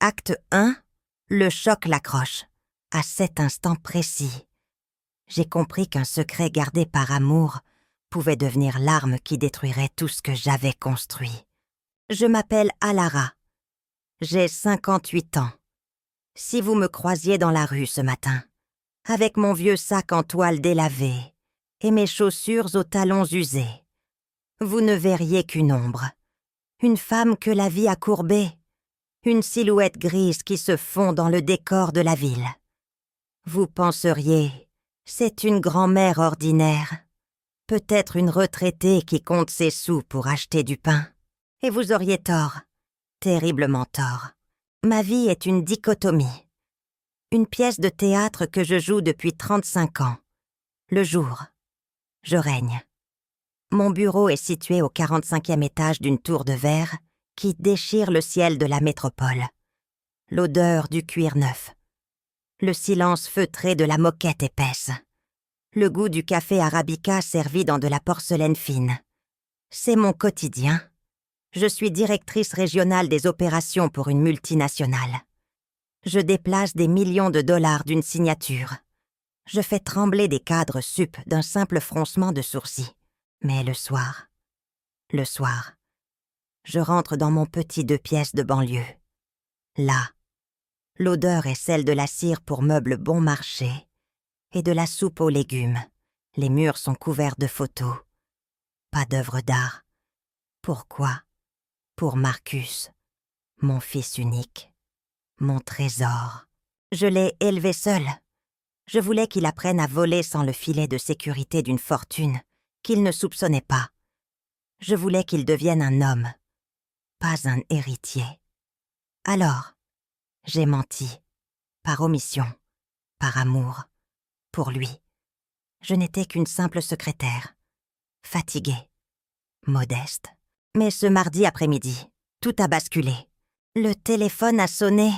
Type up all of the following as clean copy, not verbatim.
Acte 1, le choc l'accroche. À cet instant précis, j'ai compris qu'un secret gardé par amour pouvait devenir l'arme qui détruirait tout ce que j'avais construit. Je m'appelle Alara. J'ai 58 ans. Si vous me croisiez dans la rue ce matin, avec mon vieux sac en toile délavé et mes chaussures aux talons usés, vous ne verriez qu'une ombre, une femme que la vie a courbée, une silhouette grise qui se fond dans le décor de la ville. Vous penseriez, c'est une grand-mère ordinaire, peut-être une retraitée qui compte ses sous pour acheter du pain. Et vous auriez tort, terriblement tort. Ma vie est une dichotomie. Une pièce de théâtre que je joue depuis 35 ans. Le jour, je règne. Mon bureau est situé au 45e étage d'une tour de verre qui déchire le ciel de la métropole. L'odeur du cuir neuf. Le silence feutré de la moquette épaisse. Le goût du café arabica servi dans de la porcelaine fine. C'est mon quotidien. Je suis directrice régionale des opérations pour une multinationale. Je déplace des millions de dollars d'une signature. Je fais trembler des cadres sup d'un simple froncement de sourcils. Mais le soir, je rentre dans mon petit 2 pièces de banlieue. Là, l'odeur est celle de la cire pour meubles bon marché et de la soupe aux légumes. Les murs sont couverts de photos. Pas d'œuvre d'art. Pourquoi? Pour Marcus, mon fils unique, mon trésor. Je l'ai élevé seul. Je voulais qu'il apprenne à voler sans le filet de sécurité d'une fortune qu'il ne soupçonnait pas. Je voulais qu'il devienne un homme, pas un héritier. Alors, j'ai menti, par omission, par amour, pour lui. Je n'étais qu'une simple secrétaire, fatiguée, modeste. Mais ce mardi après-midi, tout a basculé. Le téléphone a sonné.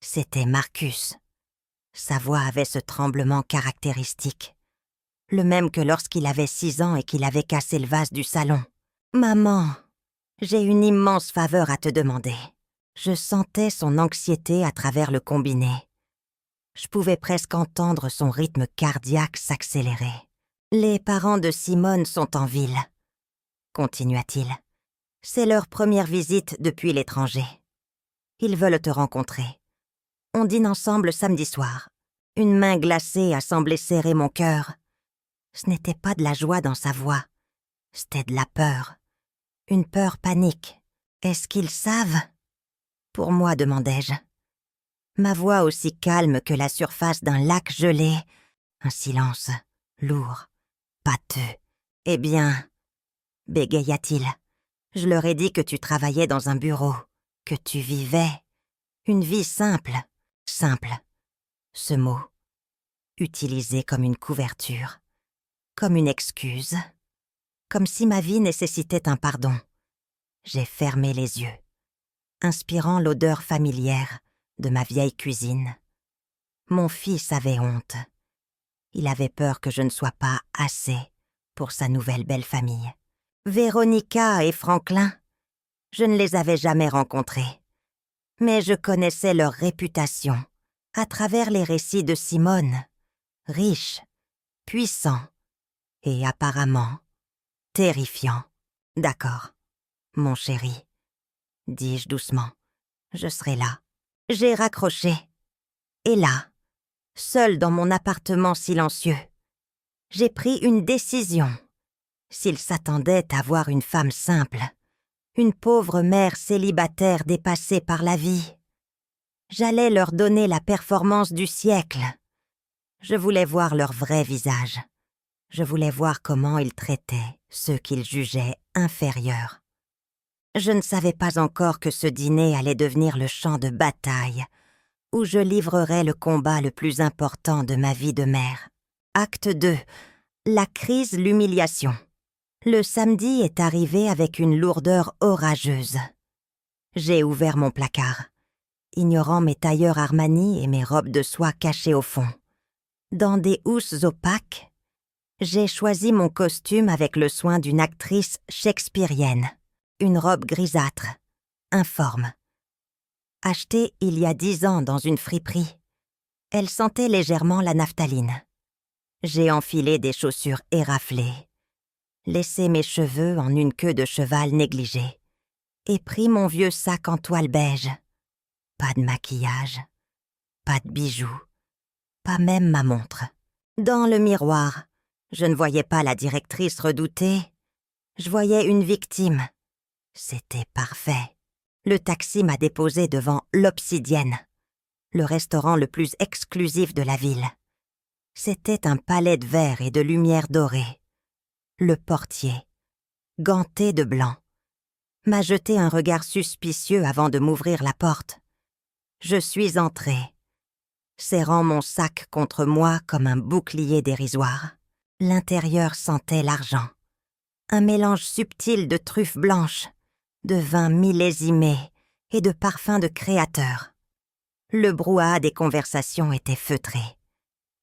C'était Marcus. Sa voix avait ce tremblement caractéristique, le même que lorsqu'il avait 6 ans et qu'il avait cassé le vase du salon. « Maman, j'ai une immense faveur à te demander. » Je sentais son anxiété à travers le combiné. Je pouvais presque entendre son rythme cardiaque s'accélérer. « Les parents de Simone sont en ville, » continua-t-il. « C'est leur première visite depuis l'étranger. Ils veulent te rencontrer. On dîne ensemble samedi soir. » Une main glacée a semblé serrer mon cœur. Ce n'était pas de la joie dans sa voix, c'était de la peur. Une peur panique. « Est-ce qu'ils savent ?» Pour moi, demandai-je. Ma voix aussi calme que la surface d'un lac gelé. Un silence lourd, pâteux. « Eh bien, » bégaya-t-il, « je leur ai dit que tu travaillais dans un bureau, que tu vivais. Une vie simple, simple. » Ce mot, utilisé comme une couverture, comme une excuse, comme si ma vie nécessitait un pardon. J'ai fermé les yeux, inspirant l'odeur familière de ma vieille cuisine. Mon fils avait honte. Il avait peur que je ne sois pas assez pour sa nouvelle belle famille. Véronica et Franklin, je ne les avais jamais rencontrés, mais je connaissais leur réputation à travers les récits de Simone, riche, puissant et apparemment terrifiant. « D'accord, mon chéri, » dis-je doucement, « je serai là. » J'ai raccroché. Et là, seule dans mon appartement silencieux, j'ai pris une décision. S'ils s'attendaient à voir une femme simple, une pauvre mère célibataire dépassée par la vie, j'allais leur donner la performance du siècle. Je voulais voir leur vrai visage. Je voulais voir comment ils traitaient ceux qu'ils jugeaient inférieurs. Je ne savais pas encore que ce dîner allait devenir le champ de bataille où je livrerais le combat le plus important de ma vie de mère. Acte 2. La crise, l'humiliation. Le samedi est arrivé avec une lourdeur orageuse. J'ai ouvert mon placard, ignorant mes tailleurs Armani et mes robes de soie cachées au fond. Dans des housses opaques, j'ai choisi mon costume avec le soin d'une actrice shakespearienne. Une robe grisâtre, informe. Achetée il y a 10 ans dans une friperie. Elle sentait légèrement la naphtaline. J'ai enfilé des chaussures éraflées, laissé mes cheveux en une queue de cheval négligée, et pris mon vieux sac en toile beige. Pas de maquillage, pas de bijoux, pas même ma montre. Dans le miroir, je ne voyais pas la directrice redoutée, je voyais une victime. C'était parfait. Le taxi m'a déposé devant l'Obsidienne, le restaurant le plus exclusif de la ville. C'était un palais de verre et de lumière dorée. Le portier, ganté de blanc, m'a jeté un regard suspicieux avant de m'ouvrir la porte. Je suis entrée, serrant mon sac contre moi comme un bouclier dérisoire. L'intérieur sentait l'argent. Un mélange subtil de truffes blanches, de vins millésimés et de parfums de créateurs. Le brouhaha des conversations était feutré,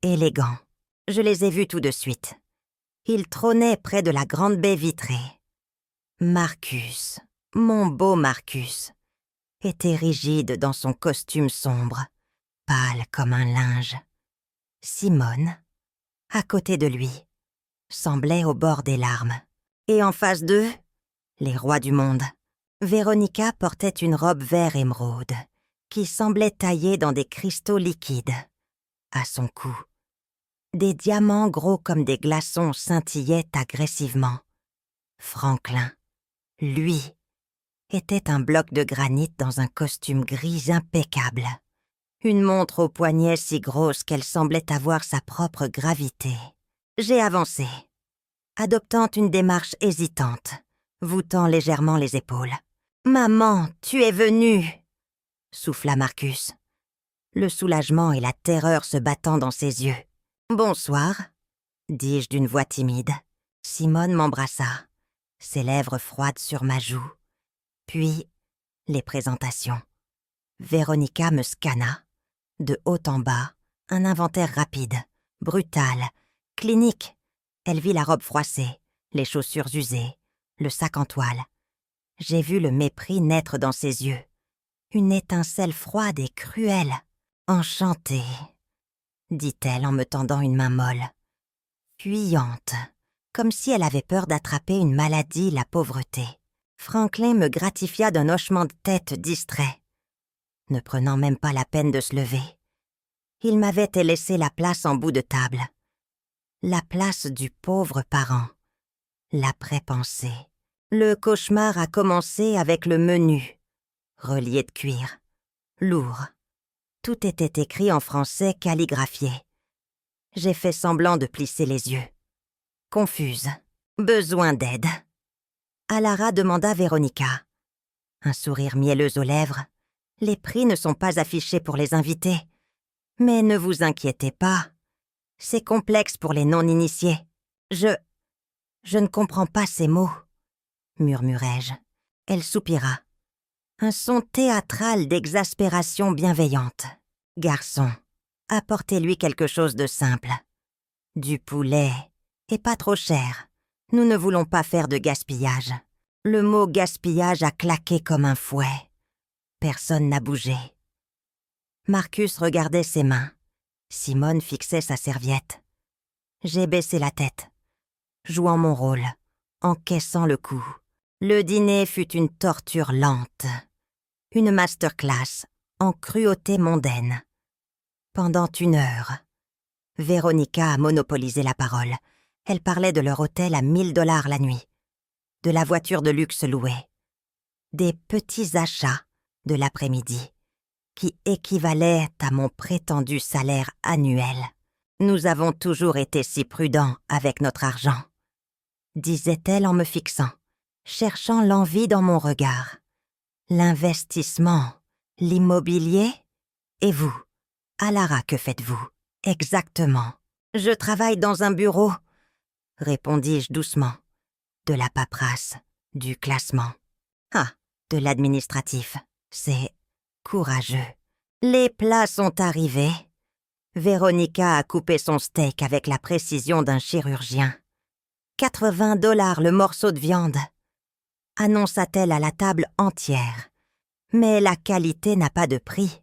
élégant. Je les ai vus tout de suite. Ils trônaient près de la grande baie vitrée. Marcus, mon beau Marcus, était rigide dans son costume sombre, pâle comme un linge. Simone, à côté de lui, semblait au bord des larmes. Et en face d'eux, les rois du monde. Véronica portait une robe vert émeraude, qui semblait taillée dans des cristaux liquides. À son cou, des diamants gros comme des glaçons scintillaient agressivement. Franklin, lui, était un bloc de granit dans un costume gris impeccable. Une montre au poignet si grosse qu'elle semblait avoir sa propre gravité. J'ai avancé, adoptant une démarche hésitante, voûtant légèrement les épaules. « Maman, tu es venue !» souffla Marcus, le soulagement et la terreur se battant dans ses yeux. « Bonsoir », dis-je d'une voix timide. Simone m'embrassa, ses lèvres froides sur ma joue. Puis, les présentations. Véronica me scanna, de haut en bas, un inventaire rapide, brutal, clinique. Elle vit la robe froissée, les chaussures usées, le sac en toile. J'ai vu le mépris naître dans ses yeux. Une étincelle froide et cruelle. « Enchantée », dit-elle en me tendant une main molle. Fuyante, comme si elle avait peur d'attraper une maladie, la pauvreté. Franklin me gratifia d'un hochement de tête distrait, ne prenant même pas la peine de se lever. Il m'avait laissé la place en bout de table. La place du pauvre parent. L'après-pensée. Le cauchemar a commencé avec le menu, relié de cuir, lourd. Tout était écrit en français calligraphié. J'ai fait semblant de plisser les yeux. Confuse. Besoin d'aide. Alara demanda Véronica. Un sourire mielleux aux lèvres. Les prix ne sont pas affichés pour les invités. Mais ne vous inquiétez pas. C'est complexe pour les non-initiés. Je ne comprends pas ces mots, murmurai-je. Elle soupira. Un son théâtral d'exaspération bienveillante. Garçon, apportez-lui quelque chose de simple. Du poulet, et pas trop cher. Nous ne voulons pas faire de gaspillage. Le mot gaspillage a claqué comme un fouet. Personne n'a bougé. Marcus regardait ses mains. Simone fixait sa serviette. J'ai baissé la tête, jouant mon rôle, encaissant le coup. Le dîner fut une torture lente. Une masterclass en cruauté mondaine. Pendant 1 heure, Véronica a monopolisé la parole. Elle parlait de leur hôtel à $1000 la nuit, de la voiture de luxe louée, des petits achats de l'après-midi, qui équivalaient à mon prétendu salaire annuel. Nous avons toujours été si prudents avec notre argent, disait-elle en me fixant, cherchant l'envie dans mon regard. L'investissement, l'immobilier, et vous, Alara, que faites-vous? Exactement. Je travaille dans un bureau, répondis-je doucement. De la paperasse, du classement. Ah, de l'administratif. C'est courageux. Les plats sont arrivés. Véronica a coupé son steak avec la précision d'un chirurgien. $80 le morceau de viande, annonça-t-elle à la table entière, Mais la qualité n'a pas de prix,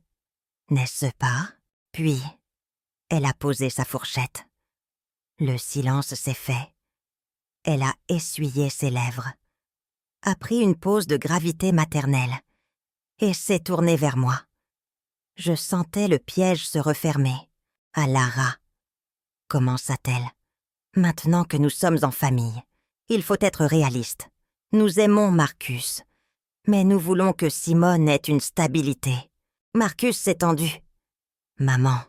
n'est-ce pas? Puis, elle a posé sa fourchette. Le silence s'est fait. Elle a essuyé ses lèvres, a pris une pose de gravité maternelle et s'est tournée vers moi. Je sentais le piège se refermer. À Lara, commença-t-elle. Maintenant que nous sommes en famille, il faut être réaliste. Nous aimons Marcus, mais nous voulons que Simone ait une stabilité. Marcus s'est tendu. Maman,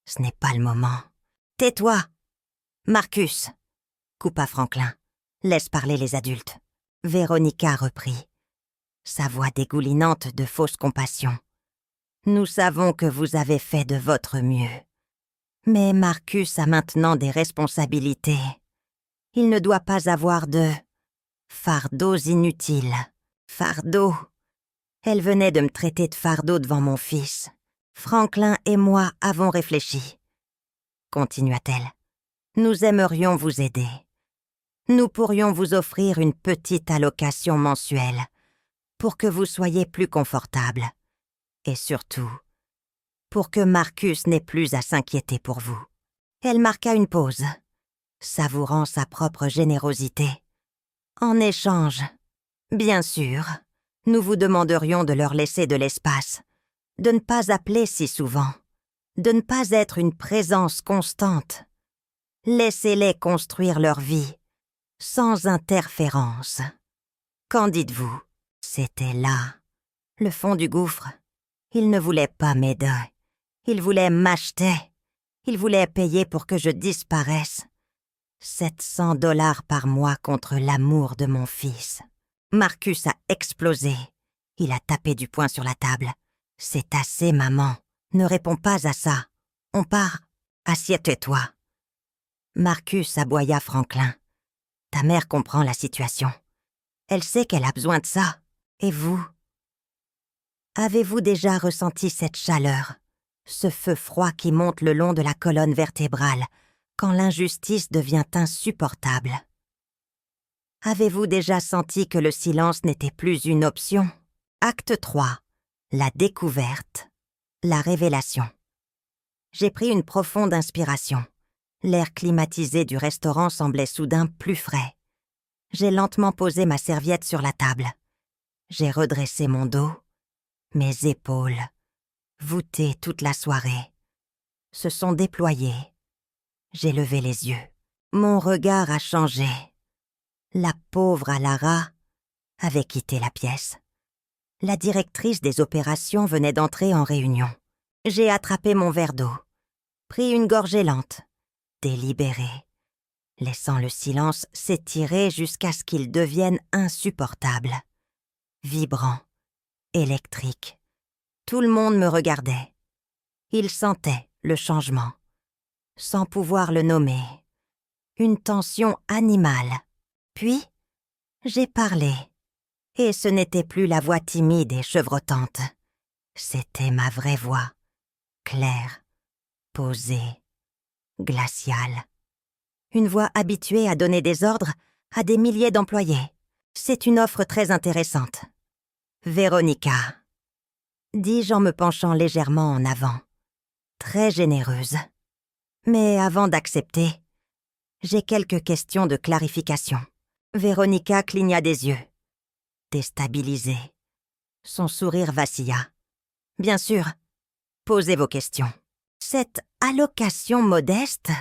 ce n'est pas le moment. Tais-toi, Marcus, coupa Franklin. Laisse parler les adultes. Véronica reprit, sa voix dégoulinante de fausse compassion. Nous savons que vous avez fait de votre mieux. Mais Marcus a maintenant des responsabilités. Il ne doit pas avoir de fardeaux inutiles. Fardeau. Elle venait de me traiter de fardeau devant mon fils. Franklin et moi avons réfléchi. Continua-t-elle. Nous aimerions vous aider. Nous pourrions vous offrir une petite allocation mensuelle pour que vous soyez plus confortable. Et surtout, pour que Marcus n'ait plus à s'inquiéter pour vous. Elle marqua une pause, savourant sa propre générosité. En échange, bien sûr, nous vous demanderions de leur laisser de l'espace, de ne pas appeler si souvent, de ne pas être une présence constante. Laissez-les construire leur vie, sans interférence. Qu'en dites-vous? C'était là, le fond du gouffre. Il ne voulait pas m'aider. Il voulait m'acheter. Il voulait payer pour que je disparaisse. 700 $ par mois contre l'amour de mon fils. Marcus a explosé. Il a tapé du poing sur la table. C'est assez, maman. Ne réponds pas à ça. On part. Assieds-toi. Marcus aboya Franklin. Ta mère comprend la situation. Elle sait qu'elle a besoin de ça. Et vous? Avez-vous déjà ressenti cette chaleur, ce feu froid qui monte le long de la colonne vertébrale quand l'injustice devient insupportable? Avez-vous déjà senti que le silence n'était plus une option? Acte 3. La découverte. La révélation. J'ai pris une profonde inspiration. L'air climatisé du restaurant semblait soudain plus frais. J'ai lentement posé ma serviette sur la table. J'ai redressé mon dos, mes épaules, voûtées toute la soirée, se sont déployées. J'ai levé les yeux. Mon regard a changé. La pauvre Alara avait quitté la pièce. La directrice des opérations venait d'entrer en réunion. J'ai attrapé mon verre d'eau, pris une gorgée lente, délibérée, laissant le silence s'étirer jusqu'à ce qu'il devienne insupportable. Vibrant, électrique. Tout le monde me regardait. Il sentait le changement, sans pouvoir le nommer. Une tension animale. Puis, j'ai parlé. Et ce n'était plus la voix timide et chevrotante. C'était ma vraie voix, claire, posée, glaciale. Une voix habituée à donner des ordres à des milliers d'employés. C'est une offre très intéressante. Véronica, dis-je en me penchant légèrement en avant. Très généreuse. Mais avant d'accepter, j'ai quelques questions de clarification. Véronica cligna des yeux. Déstabilisée. Son sourire vacilla. Bien sûr, posez vos questions. Cette allocation modeste,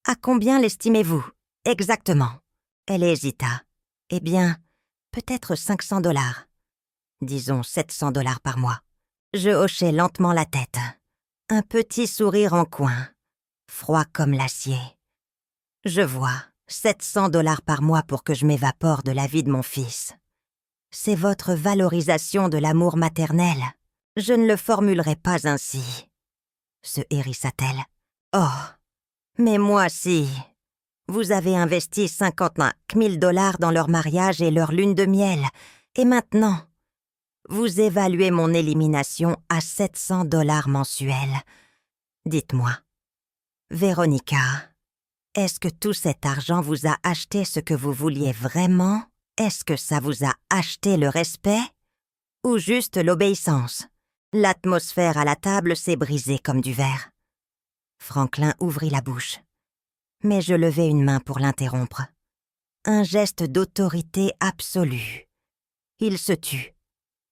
à combien l'estimez-vous? Exactement. Elle hésita. Eh bien, peut-être 500 $. Disons 700 $ par mois. Je hochai lentement la tête. Un petit sourire en coin, froid comme l'acier. Je vois, 700 $ par mois pour que je m'évapore de la vie de mon fils. C'est votre valorisation de l'amour maternel. Je ne le formulerai pas ainsi. Se hérissa-t-elle. Oh, mais moi si. Vous avez investi 55 000 $ dans leur mariage et leur lune de miel. Et maintenant, vous évaluez mon élimination à 700 $ mensuels. Dites-moi, Véronica, est-ce que tout cet argent vous a acheté ce que vous vouliez vraiment? Est-ce que ça vous a acheté le respect? ou juste l'obéissance. L'atmosphère à la table s'est brisée comme du verre. Franklin ouvrit la bouche, mais je levai une main pour l'interrompre. Un geste d'autorité absolue. Il se tut,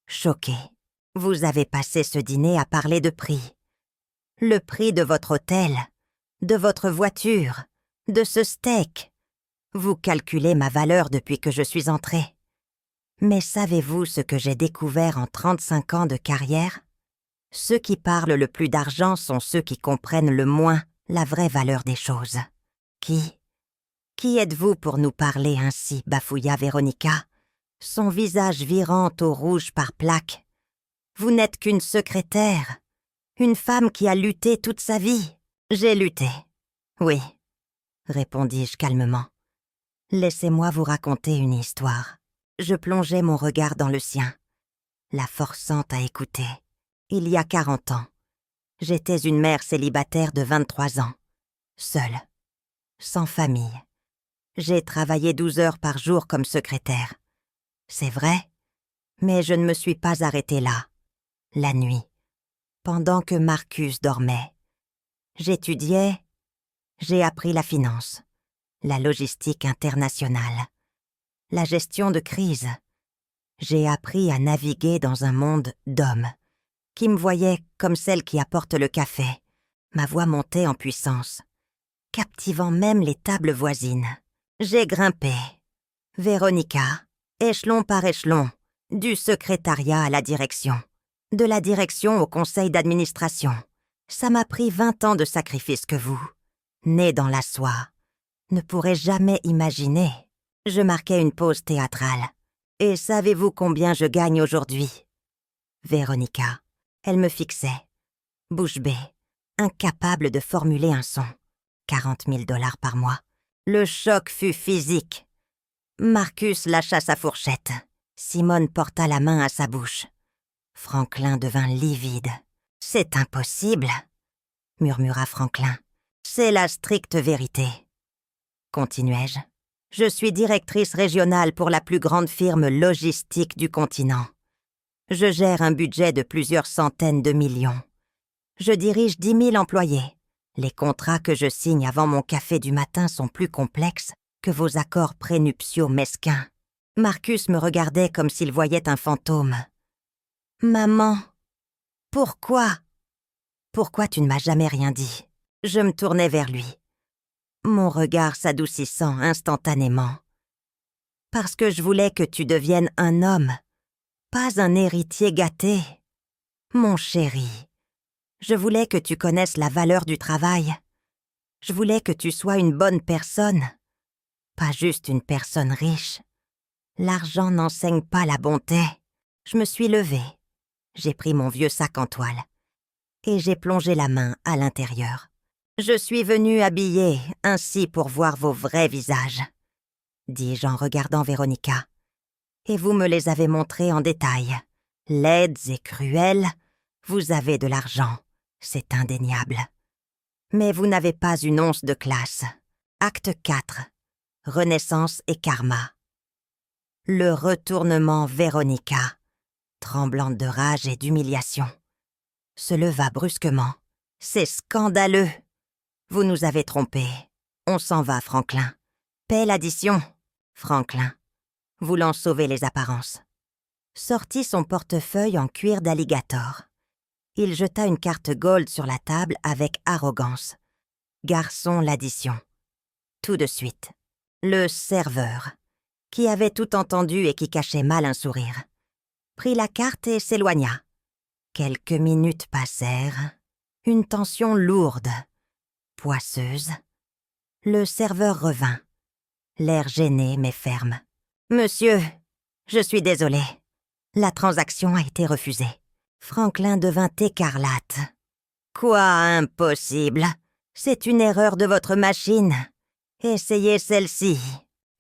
choqué. Vous avez passé ce dîner à parler de prix. Le prix de votre hôtel, de votre voiture, de ce steak. Vous calculez ma valeur depuis que je suis entré. Mais savez-vous ce que j'ai découvert en 35 ans de carrière? Ceux qui parlent le plus d'argent sont ceux qui comprennent le moins la vraie valeur des choses. Qui êtes-vous pour nous parler ainsi, bafouilla Véronica, son visage virant au rouge par plaques. Vous n'êtes qu'une secrétaire, une femme qui a lutté toute sa vie. J'ai lutté. Oui, répondis-je calmement. Laissez-moi vous raconter une histoire. Je plongeai mon regard dans le sien, la forçant à écouter. Il y a 40 ans, j'étais une mère célibataire de 23 ans, seule, sans famille. J'ai travaillé 12 heures par jour comme secrétaire. C'est vrai, mais je ne me suis pas arrêtée là, la nuit, pendant que Marcus dormait. J'étudiais, j'ai appris la finance, la logistique internationale, la gestion de crise. J'ai appris à naviguer dans un monde d'hommes qui me voyaient comme celle qui apporte le café. Ma voix montait en puissance, captivant même les tables voisines. J'ai grimpé. Véronica, échelon par échelon, du secrétariat à la direction, de la direction au conseil d'administration. Ça m'a pris 20 ans de sacrifice que vous, née dans la soie, ne pourrez jamais imaginer. Je marquais une pause théâtrale. Et savez-vous combien je gagne aujourd'hui? Véronica, elle me fixait, bouche bée, incapable de formuler un son. 40 000 $ par mois. Le choc fut physique. Marcus lâcha sa fourchette. Simone porta la main à sa bouche. Franklin devint livide. « C'est impossible, » murmura Franklin. « C'est la stricte vérité. » Continuai-je. « Je suis directrice régionale pour la plus grande firme logistique du continent. Je gère un budget de plusieurs centaines de millions. Je dirige 10 000 employés. Les contrats que je signe avant mon café du matin sont plus complexes que vos accords prénuptiaux mesquins. » Marcus me regardait comme s'il voyait un fantôme. « Maman, pourquoi? Pourquoi tu ne m'as jamais rien dit ?» Je me tournai vers lui, mon regard s'adoucissant instantanément. « Parce que je voulais que tu deviennes un homme, pas un héritier gâté. Mon chéri, je voulais que tu connaisses la valeur du travail. Je voulais que tu sois une bonne personne, pas juste une personne riche. L'argent n'enseigne pas la bonté. » Je me suis levée. J'ai pris mon vieux sac en toile et j'ai plongé la main à l'intérieur. « Je suis venue habillée ainsi pour voir vos vrais visages, » dis-je en regardant Véronica. « Et vous me les avez montrés en détail. Laides et cruelles, vous avez de l'argent, c'est indéniable. Mais vous n'avez pas une once de classe. » Acte 4. Renaissance et karma. Le retournement Véronica, tremblante de rage et d'humiliation, se leva brusquement. « C'est scandaleux! Vous nous avez trompés. On s'en va, Franklin. Paie l'addition. » Franklin, voulant sauver les apparences, sortit son portefeuille en cuir d'alligator. Il jeta une carte gold sur la table avec arrogance. « Garçon, l'addition. » Tout de suite, le serveur, qui avait tout entendu et qui cachait mal un sourire, prit la carte et s'éloigna. Quelques minutes passèrent. Une tension lourde, poisseuse. Le serveur revint, l'air gêné mais ferme. « Monsieur, je suis désolé. La transaction a été refusée. » Franklin devint écarlate. « Quoi, impossible? C'est une erreur de votre machine. Essayez celle-ci. »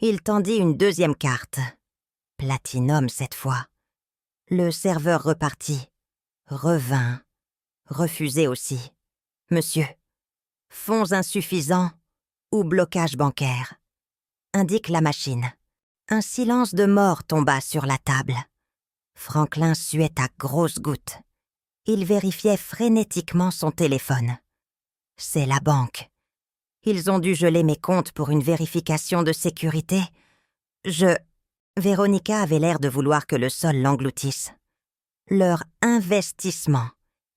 Il tendit une deuxième carte. Platinum cette fois. Le serveur repartit, revint, refusé aussi. « Monsieur, fonds insuffisants ou blocage bancaire. » Indique la machine. Un silence de mort tomba sur la table. Franklin suait à grosses gouttes. Il vérifiait frénétiquement son téléphone. C'est la banque. Ils ont dû geler mes comptes pour une vérification de sécurité. Véronica avait l'air de vouloir que le sol l'engloutisse. Leur investissement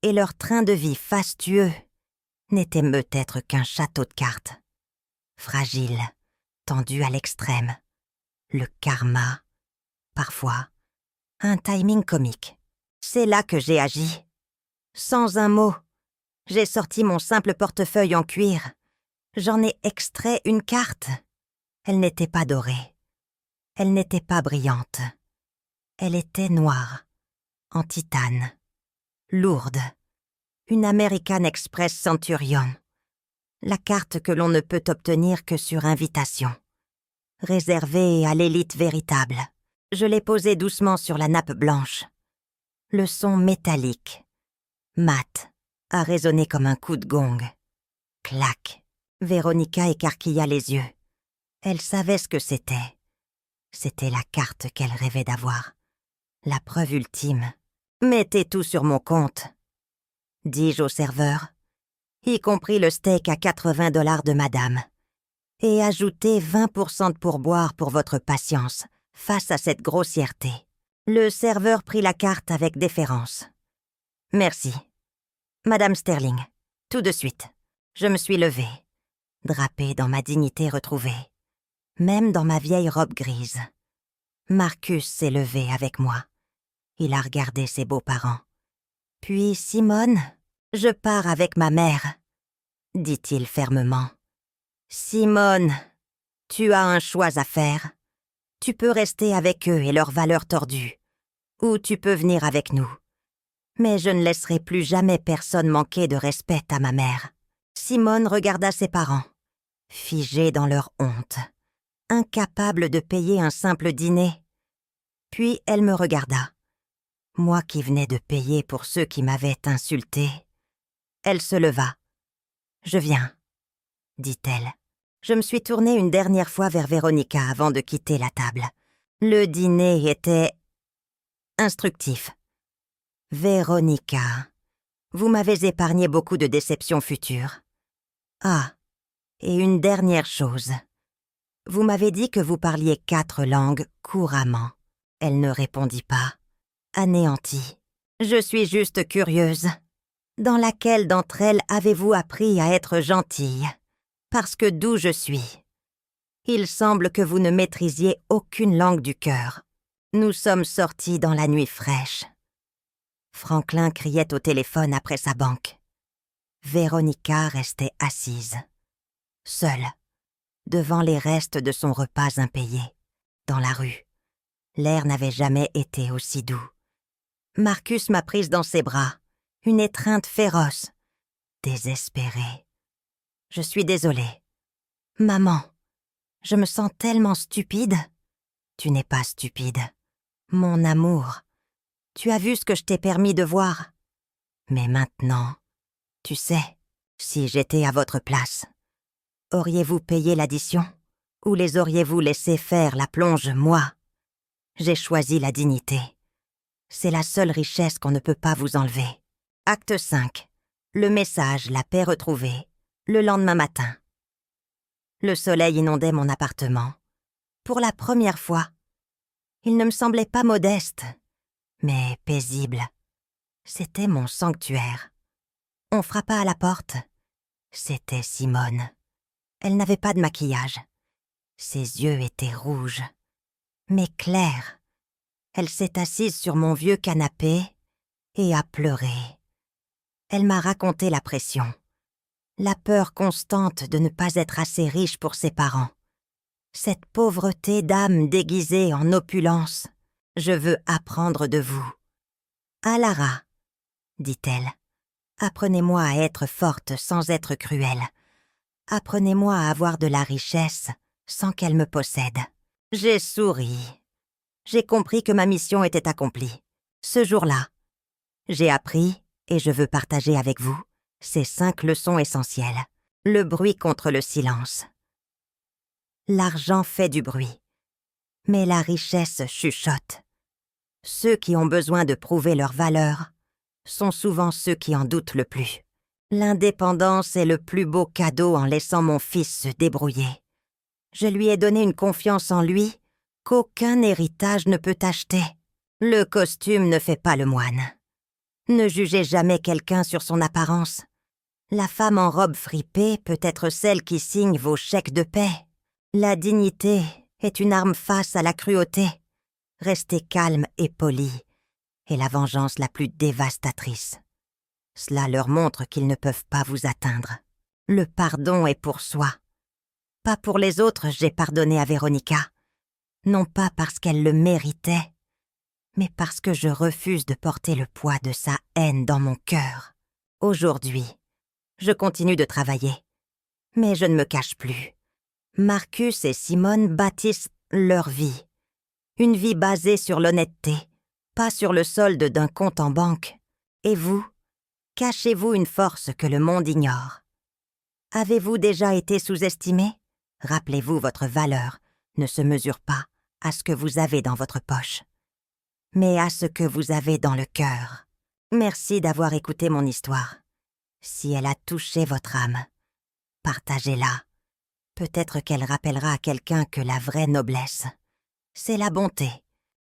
et leur train de vie fastueux n'étaient peut-être qu'un château de cartes. Fragile, tendu à l'extrême. Le karma, parfois, un timing comique. C'est là que j'ai agi. Sans un mot, j'ai sorti mon simple portefeuille en cuir. J'en ai extrait une carte. Elle n'était pas dorée. Elle n'était pas brillante. Elle était noire, en titane, lourde. Une American Express Centurion. La carte que l'on ne peut obtenir que sur invitation. Réservée à l'élite véritable. Je l'ai posée doucement sur la nappe blanche. Le son métallique, mat, a résonné comme un coup de gong. Clac. Véronica écarquilla les yeux. Elle savait ce que c'était. C'était la carte qu'elle rêvait d'avoir. La preuve ultime. « Mettez tout sur mon compte », dis-je au serveur, y compris le steak à 80 $ de madame. Et ajoutez 20% de pourboire pour votre patience face à cette grossièreté. Le serveur prit la carte avec déférence. « Merci. Madame Sterling, tout de suite. » Je me suis levée, drapée dans ma dignité retrouvée, même dans ma vieille robe grise. Marcus s'est levé avec moi. Il a regardé ses beaux-parents. « Puis, Simone, je pars avec ma mère, » dit-il fermement. « Simone, tu as un choix à faire. Tu peux rester avec eux et leurs valeurs tordues, ou tu peux venir avec nous. Mais je ne laisserai plus jamais personne manquer de respect à ma mère. » Simone regarda ses parents, figés dans leur honte, incapables de payer un simple dîner. Puis elle me regarda, moi qui venais de payer pour ceux qui m'avaient insultée. Elle se leva. « Je viens, » dit-elle. Je me suis tournée une dernière fois vers Véronica avant de quitter la table. Le dîner était instructif. « Véronica, vous m'avez épargné beaucoup de déceptions futures. Ah, et une dernière chose. Vous m'avez dit que vous parliez 4 langues couramment. » Elle ne répondit pas, anéantie. « Je suis juste curieuse. Dans laquelle d'entre elles avez-vous appris à être gentille? Parce que d'où je suis, il semble que vous ne maîtrisiez aucune langue du cœur. Nous sommes sortis dans la nuit fraîche. » Franklin criait au téléphone après sa banque. Véronica restait assise, seule, devant les restes de son repas impayé, dans la rue. L'air n'avait jamais été aussi doux. Marcus m'a prise dans ses bras, une étreinte féroce, désespérée. « Je suis désolée. Maman, je me sens tellement stupide. » « Tu n'es pas stupide. Mon amour, tu as vu ce que je t'ai permis de voir. Mais maintenant, tu sais, si j'étais à votre place, auriez-vous payé l'addition ou les auriez-vous laissés faire la plonge, moi? J'ai choisi la dignité. C'est la seule richesse qu'on ne peut pas vous enlever. » Acte 5. Le message, la paix retrouvée. Le lendemain matin. Le soleil inondait mon appartement. Pour la première fois. Il ne me semblait pas modeste, mais paisible. C'était mon sanctuaire. On frappa à la porte. C'était Simone. Elle n'avait pas de maquillage. Ses yeux étaient rouges, mais clairs. Elle s'est assise sur mon vieux canapé et a pleuré. Elle m'a raconté la pression, la peur constante de ne pas être assez riche pour ses parents. Cette pauvreté d'âme déguisée en opulence, je veux apprendre de vous. « Alara, » dit-elle, « apprenez-moi à être forte sans être cruelle. Apprenez-moi à avoir de la richesse sans qu'elle me possède. » J'ai souri. J'ai compris que ma mission était accomplie. Ce jour-là, j'ai appris, et je veux partager avec vous, ces 5 leçons essentielles. Le bruit contre le silence. L'argent fait du bruit, mais la richesse chuchote. Ceux qui ont besoin de prouver leur valeur sont souvent ceux qui en doutent le plus. L'indépendance est le plus beau cadeau en laissant mon fils se débrouiller. Je lui ai donné une confiance en lui qu'aucun héritage ne peut acheter. Le costume ne fait pas le moine. Ne jugez jamais quelqu'un sur son apparence. La femme en robe fripée peut être celle qui signe vos chèques de paie. La dignité est une arme face à la cruauté. Restez calme et poli est la vengeance la plus dévastatrice. Cela leur montre qu'ils ne peuvent pas vous atteindre. Le pardon est pour soi. Pas pour les autres, j'ai pardonné à Véronica. Non pas parce qu'elle le méritait, mais parce que je refuse de porter le poids de sa haine dans mon cœur. Aujourd'hui, je continue de travailler, mais je ne me cache plus. Marcus et Simone bâtissent leur vie. Une vie basée sur l'honnêteté, pas sur le solde d'un compte en banque. Et vous, cachez-vous une force que le monde ignore. Avez-vous déjà été sous-estimé? Rappelez-vous, votre valeur ne se mesure pas à ce que vous avez dans votre poche, mais à ce que vous avez dans le cœur. Merci d'avoir écouté mon histoire. Si elle a touché votre âme, partagez-la. Peut-être qu'elle rappellera à quelqu'un que la vraie noblesse, c'est la bonté.